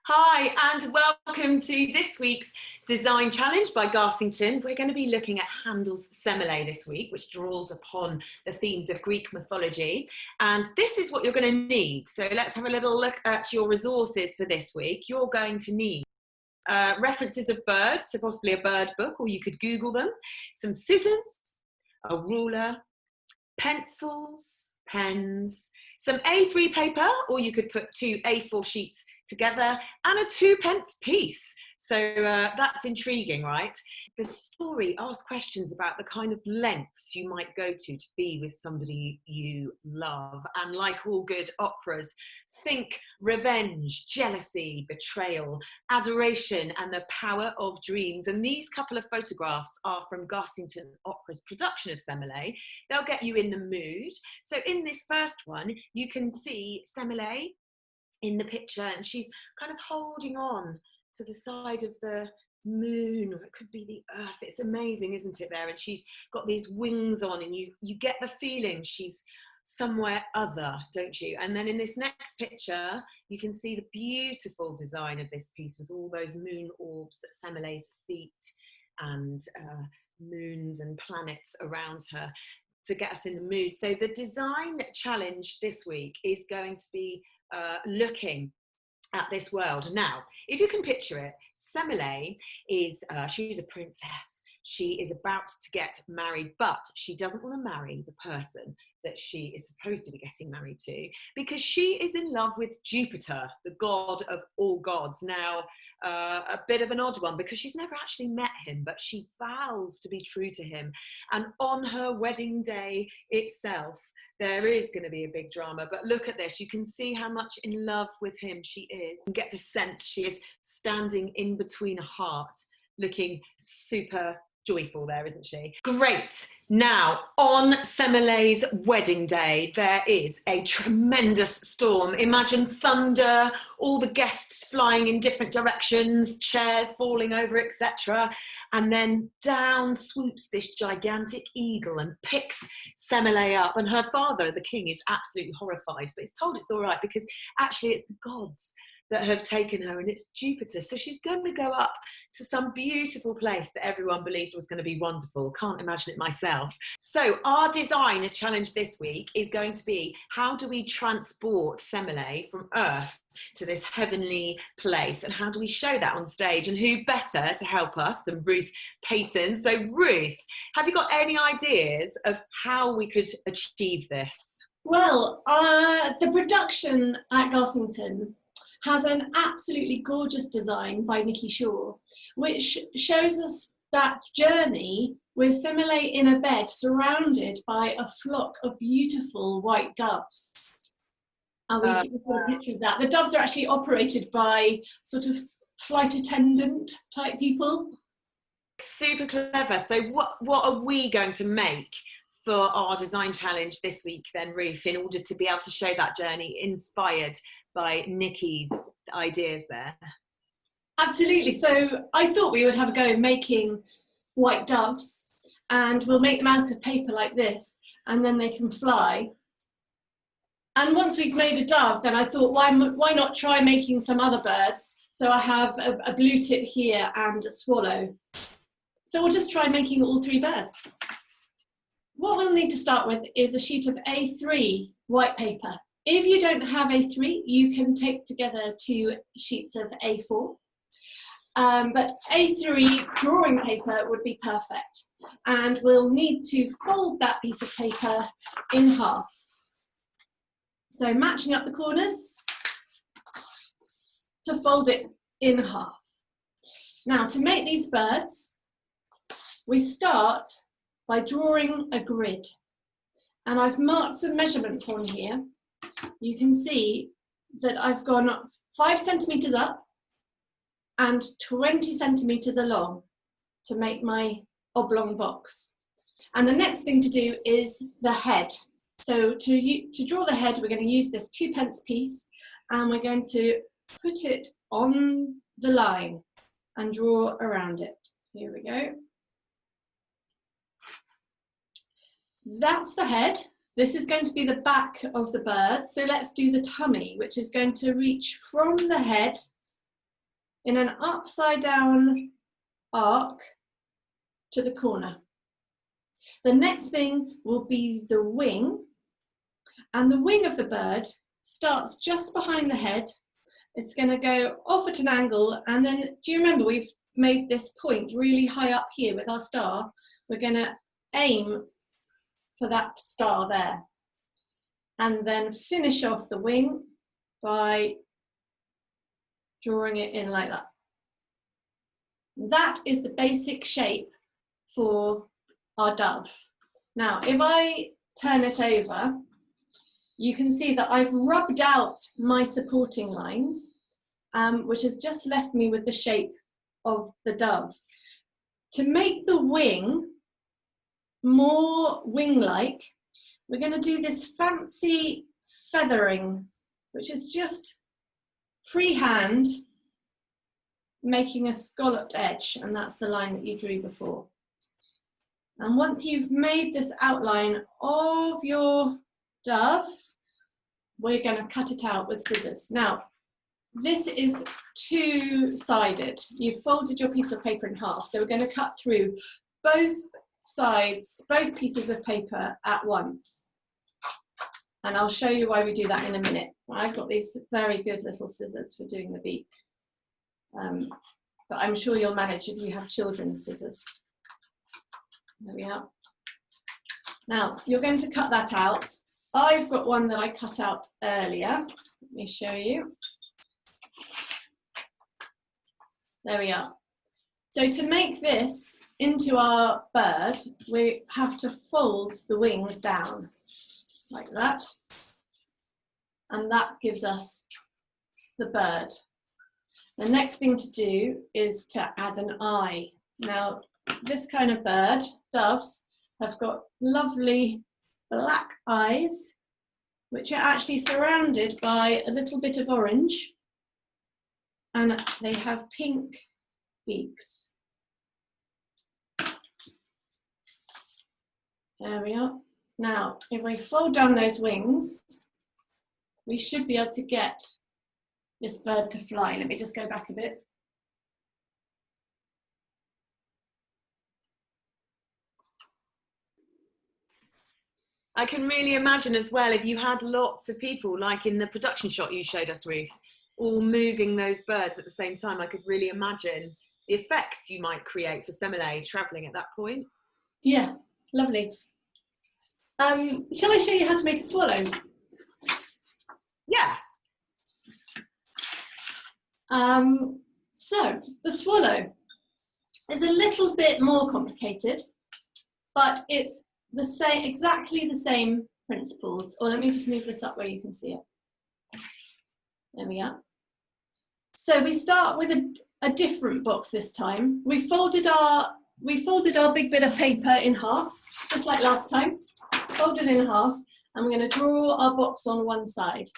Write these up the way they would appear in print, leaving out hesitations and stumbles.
Hi, and welcome to this week's Design Challenge by Garsington. We're going to be looking at Handel's Semele this week, which draws upon the themes of Greek mythology. And this is what you're going to need. So let's have a little look at your resources for this week. You're going to need references of birds, so possibly a bird book, or you could Google them, some scissors, a ruler, pencils, pens, some A3 paper, or you could put two A4 sheets together, and a 2 pence piece. So that's intriguing, right? The story asks questions about the kind of lengths you might go to be with somebody you love. And like all good operas, think revenge, jealousy, betrayal, adoration, and the power of dreams. And these couple of photographs are from Garsington Opera's production of Semele. They'll get you in the mood. So in this first one, you can see Semele in the picture, and she's kind of holding on to the side of the moon, or it could be the earth. It's amazing, isn't it, there? And she's got these wings on, and you get the feeling she's somewhere other, don't you? And then in this next picture, you can see the beautiful design of this piece with all those moon orbs at Semele's feet and moons and planets around her to get us in the mood. So the design challenge this week is going to be looking at this world. Now, if you can picture it, Semele is, she's a princess. She is about to get married, but she doesn't want to marry the person that she is supposed to be getting married to, because she is in love with Jupiter, the god of all gods. Now, a bit of an odd one, because she's never actually met him, but she vows to be true to him. And on her wedding day itself, there is going to be a big drama. But look at this. You can see how much in love with him she is. And get the sense she is standing in between hearts, looking super joyful there, isn't she? Great. Now, on Semele's wedding day, there is a tremendous storm. Imagine thunder, all the guests flying in different directions, chairs falling over, etc. And then down swoops this gigantic eagle and picks Semele up. And her father, the king, is absolutely horrified, but he's told it's all right because actually it's the gods that have taken her, and it's Jupiter. So she's going to go up to some beautiful place that everyone believed was going to be wonderful. Can't imagine it myself. So our design challenge this week is going to be, how do we transport Semele from Earth to this heavenly place, and how do we show that on stage? And who better to help us than Ruth Paton? So Ruth, have you got any ideas of how we could achieve this? Well, the production at Garsington has an absolutely gorgeous design by Nicky, which shows us that journey with Semele in a bed surrounded by a flock of beautiful white doves. And we've got a picture of that. The doves are actually operated by sort of flight attendant type people. Super clever. So what are we going to make for our design challenge this week then, Ruth, in order to be able to show that journey inspired by Nicky's ideas there? Absolutely. So I thought we would have a go making white doves, and we'll make them out of paper like this, and then they can fly. And once we've made a dove, then I thought, why not try making some other birds? So I have a blue tit here and a swallow. So we'll just try making all 3 birds. What we'll need to start with is a sheet of A3 white paper. If you don't have A3, you can take together 2 sheets of A4. But A3 drawing paper would be perfect. And we'll need to fold that piece of paper in half. So matching up the corners to fold it in half. Now, to make these birds, we start by drawing a grid. And I've marked some measurements on here. You can see that I've gone 5 centimetres up and 20 centimetres along to make my oblong box. And the next thing to do is the head. So to draw the head, we're going to use this 2 pence piece, and we're going to put it on the line and draw around it. Here we go. That's the head. This is going to be the back of the bird. So let's do the tummy, which is going to reach from the head in an upside down arc to the corner. The next thing will be the wing, and the wing of the bird starts just behind the head. It's going to go off at an angle, and then do you remember we've made this point really high up here with our star? We're going to aim for that star there, and then finish off the wing by drawing it in like that. That is the basic shape for our dove. Now, if I turn it over, you can see that I've rubbed out my supporting lines, which has just left me with the shape of the dove. To make the wing more wing-like, we're going to do this fancy feathering, which is just freehand making a scalloped edge, and that's the line that you drew before. And once you've made this outline of your dove, we're going to cut it out with scissors. Now, this is two-sided. You've folded your piece of paper in half, so we're going to cut through both sides, both pieces of paper at once. And I'll show you why we do that in a minute. I've got these very good little scissors for doing the beak. But I'm sure you'll manage if you have children's scissors. There we are. Now, you're going to cut that out. I've got one that I cut out earlier. Let me show you. There we are. So to make this into our bird, we have to fold the wings down like that. And that gives us the bird. The next thing to do is to add an eye. Now, this kind of bird, doves, have got lovely black eyes, which are actually surrounded by a little bit of orange, and they have pink beaks. There we are. Now, if we fold down those wings, we should be able to get this bird to fly. Let me just go back a bit. I can really imagine as well, if you had lots of people, like in the production shot you showed us, Ruth, all moving those birds at the same time, I could really imagine the effects you might create for Semele travelling at that point. Yeah, lovely. Shall I show you how to make a swallow? Yeah. So, the swallow is a little bit more complicated, but it's the same, exactly the same principles. Or let me just move this up where you can see it. There we are. So we start with a different box this time. We folded our big bit of paper in half, just like last time. Folded in half, and we're going to draw our box on one side.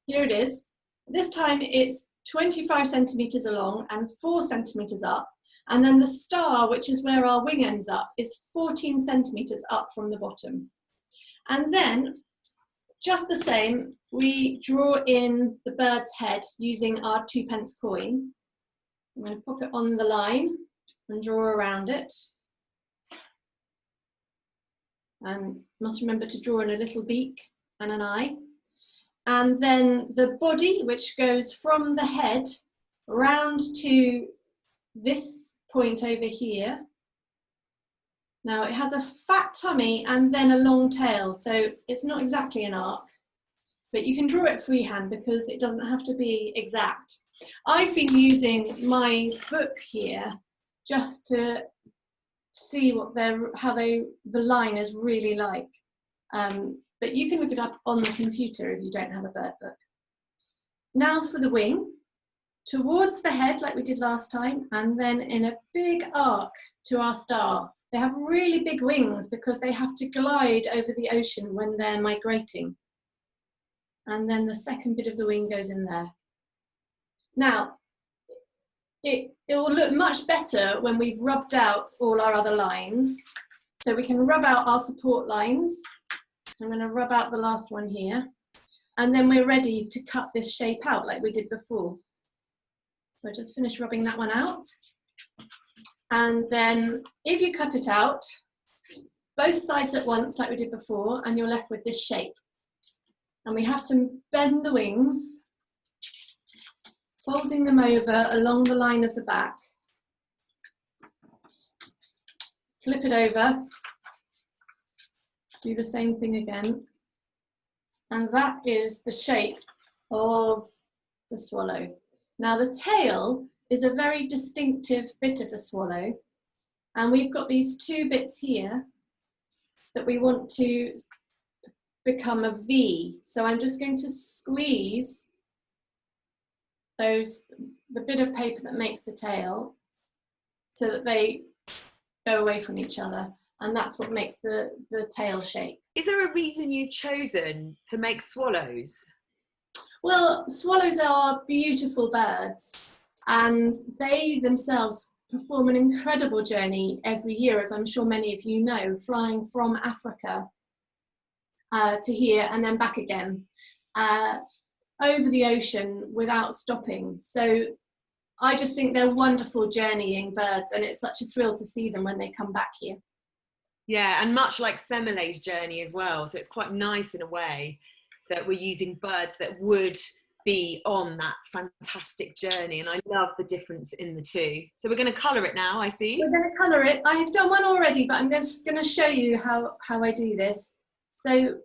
Here it is. This time it's 25 centimetres along and 4 centimetres up. And then the star, which is where our wing ends up, is 14 centimetres up from the bottom. And then, just the same, we draw in the bird's head using our 2p coin. I'm going to pop it on the line and draw around it. And must remember to draw in a little beak and an eye. And then the body, which goes from the head round to this point over here. Now it has a fat tummy and then a long tail, so it's not exactly an arc, but you can draw it freehand because it doesn't have to be exact. I've been using my book here just to see what the line is really like. But you can look it up on the computer if you don't have a bird book. Now for the wing. Towards the head like we did last time, and then in a big arc to our star. They have really big wings because they have to glide over the ocean when they're migrating. And then the second bit of the wing goes in there. Now, it will look much better when we've rubbed out all our other lines. So we can rub out our support lines. I'm going to rub out the last one here. And then we're ready to cut this shape out like we did before. So I just finished rubbing that one out. And then if you cut it out, both sides at once, like we did before, and you're left with this shape. And we have to bend the wings, folding them over along the line of the back. Flip it over, do the same thing again. And that is the shape of the swallow. Now the tail is a very distinctive bit of the swallow. And we've got these two bits here that we want to become a V. So I'm just going to squeeze the bit of paper that makes the tail so that they go away from each other. And that's what makes the tail shape. Is there a reason you've chosen to make swallows? Well, swallows are beautiful birds, and they themselves perform an incredible journey every year, as I'm sure many of you know, flying from Africa to here and then back again over the ocean without stopping. So I just think they're wonderful journeying birds, and it's such a thrill to see them when they come back here. Yeah, and much like Semele's journey as well. So it's quite nice in a way that we're using birds that would be on that fantastic journey. And I love the difference in the two. So we're going to colour it now, I see. We're going to colour it. I have done one already, but I'm just going to show you how I do this. So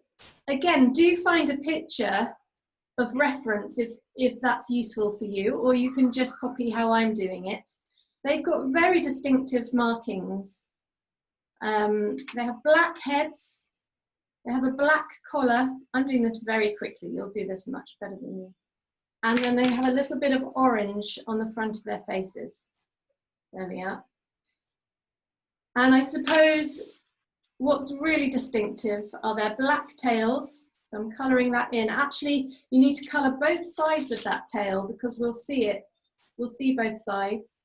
again, do find a picture of reference if that's useful for you, or you can just copy how I'm doing it. They've got very distinctive markings. They have black heads, they have a black collar. I'm doing this very quickly, you'll do this much better than me. And then they have a little bit of orange on the front of their faces. There we are. And I suppose what's really distinctive are their black tails. So I'm colouring that in. Actually, you need to colour both sides of that tail because we'll see it. We'll see both sides.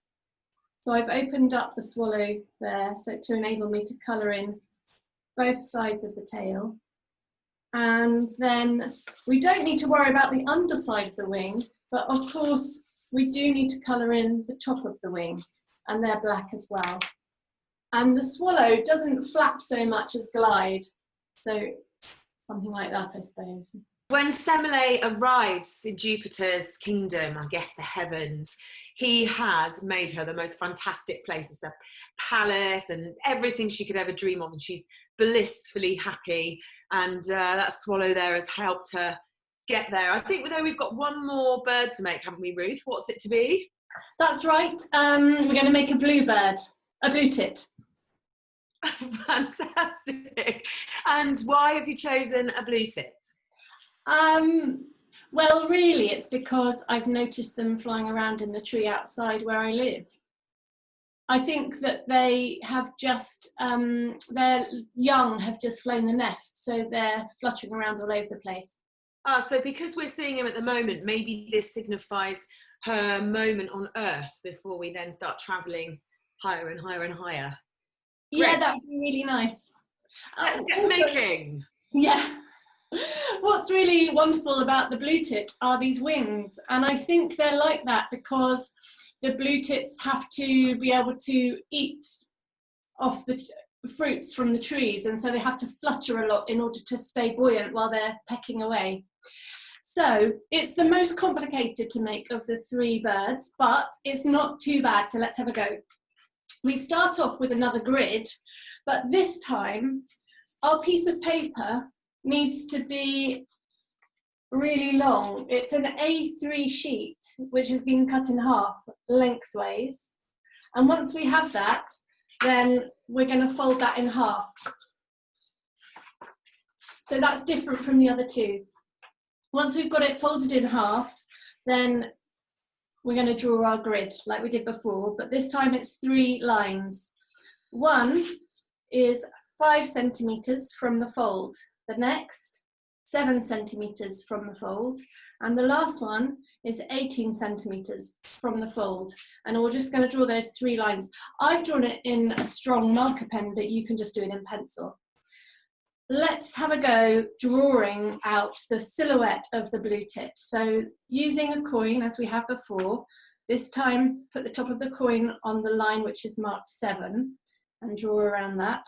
So I've opened up the swallow there so to enable me to colour in both sides of the tail. And then we don't need to worry about the underside of the wing, but of course we do need to colour in the top of the wing, and they're black as well. And the swallow doesn't flap so much as glide, so something like that, I suppose. When Semele arrives in Jupiter's kingdom, I guess the heavens, he has made her the most fantastic place. It's a palace and everything she could ever dream of, and she's blissfully happy. And that swallow there has helped her get there. I think though we've got one more bird to make, haven't we, Ruth? What's it to be? That's right. We're going to make a bluebird, a blue tit. Fantastic. And why have you chosen a blue tit? Well, really, it's because I've noticed them flying around in the tree outside where I live. I think that they have just, their young have just flown the nest, so they're fluttering around all over the place. Ah, so because we're seeing him at the moment, maybe this signifies her moment on Earth before we then start travelling higher and higher and higher. Yeah, Great. that would be really nice. Let's get making. Yeah. What's really wonderful about the blue tit are these wings, and I think they're like that because the blue tits have to be able to eat off the fruits from the trees, and so they have to flutter a lot in order to stay buoyant while they're pecking away. So it's the most complicated to make of the three birds, but it's not too bad, so let's have a go. We start off with another grid, but this time our piece of paper needs to be really long. It's an A3 sheet which has been cut in half lengthways, and once we have that, then we're going to fold that in half. So that's different from the other two. Once we've got it folded in half, then we're going to draw our grid like we did before, but this time it's 3 lines. One is 5 centimetres from the fold, the next 7 centimetres from the fold, and the last one is 18 centimetres from the fold. And we're just going to draw those 3 lines. I've drawn it in a strong marker pen, but you can just do it in pencil. Let's have a go drawing out the silhouette of the blue tit. So using a coin, as we have before, This time, put the top of the coin on the line which is marked 7 and draw around that,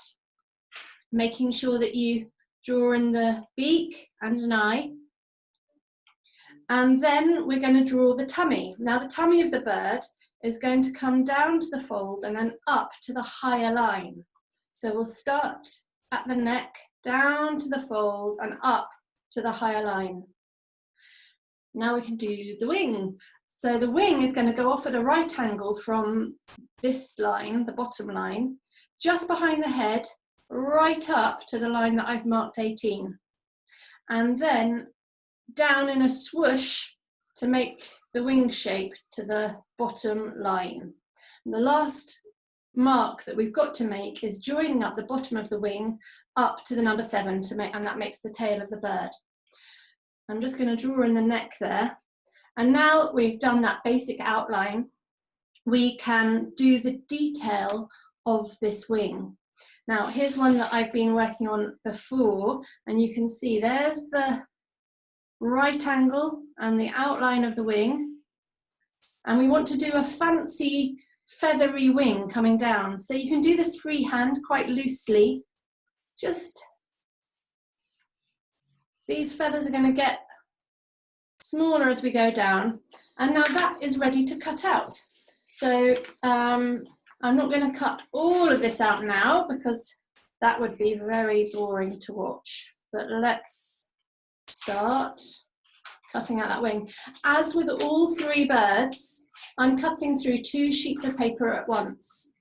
making sure that you draw in the beak and an eye. And then we're going to draw the tummy. Now the tummy of the bird is going to come down to the fold and then up to the higher line. So we'll start at the neck, down to the fold and up to the higher line. Now we can do the wing. So the wing is going to go off at a right angle from this line, the bottom line, just behind the head, right up to the line that I've marked 18. And then down in a swoosh to make the wing shape to the bottom line. And the last mark that we've got to make is joining up the bottom of the wing up to the number 7 to make, and that makes the tail of the bird. I'm just going to draw in the neck there. And now we've done that basic outline, we can do the detail of this wing. Now here's one that I've been working on before, and you can see there's the right angle and the outline of the wing, and we want to do a fancy feathery wing coming down. So you can do this freehand quite loosely. Just these feathers are going to get smaller as we go down, and now that is ready to cut out. So I'm not going to cut all of this out now because that would be very boring to watch, but let's start cutting out that wing. As with all 3 birds, I'm cutting through 2 sheets of paper at once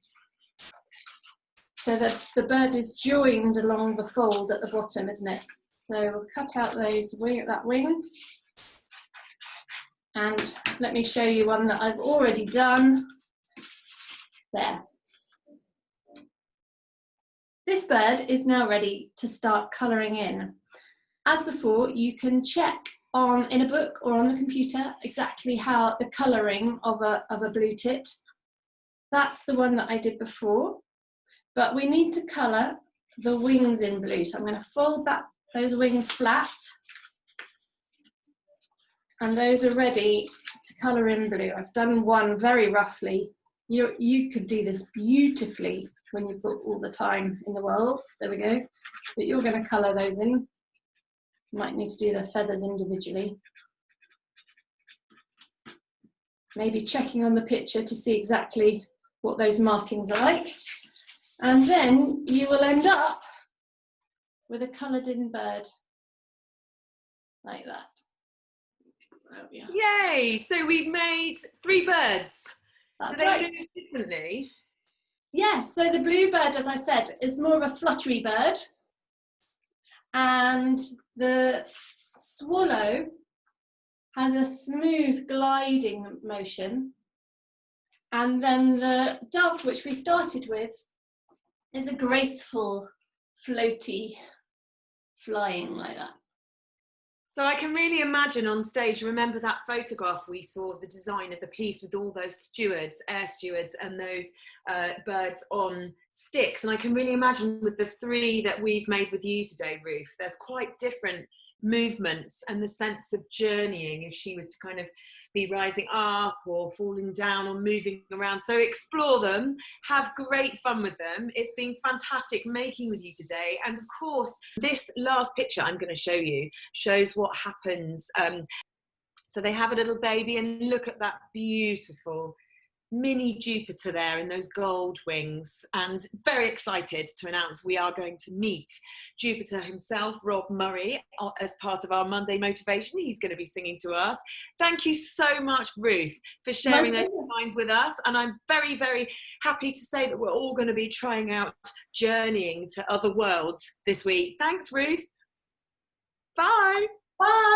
so that the bird is joined along the fold at the bottom, isn't it? So we'll cut out that wing. And let me show you one that I've already done. There. This bird is now ready to start colouring in. As before, you can check in a book or on the computer exactly how the colouring of a blue tit. That's the one that I did before, but we need to colour the wings in blue. So I'm going to fold those wings flat, and those are ready to colour in blue. I've done one very roughly. You could do this beautifully when you've got all the time in the world. There we go. But you're going to colour those in. You might need to do the feathers individually. Maybe checking on the picture to see exactly what those markings are like. And then you will end up with a coloured in bird like that. Oh, yeah. Yay! So we've made 3 birds. That's Do they right. look differently? Yes, so the bluebird, as I said, is more of a fluttery bird. And the swallow has a smooth gliding motion. And then the dove, which we started with, is a graceful, floaty, flying like that. So I can really imagine on stage, remember that photograph we saw of the design of the piece with all those stewards, air stewards, and those birds on sticks. And I can really imagine with the 3 that we've made with you today, Ruth, there's quite different movements and the sense of journeying if she was to kind of be rising up or falling down or moving around. So explore them, have great fun with them. It's been fantastic making with you today. And of course, this last picture I'm going to show you shows what happens. So they have a little baby, and look at that beautiful mini Jupiter there in those gold wings, and very excited to announce we are going to meet Jupiter himself, Rob Murray, as part of our Monday Motivation. He's going to be singing to us. Thank you so much, Ruth, for sharing those designs with us, and I'm very, very happy to say that we're all going to be trying out journeying to other worlds this week. Thanks, Ruth. Bye. Bye.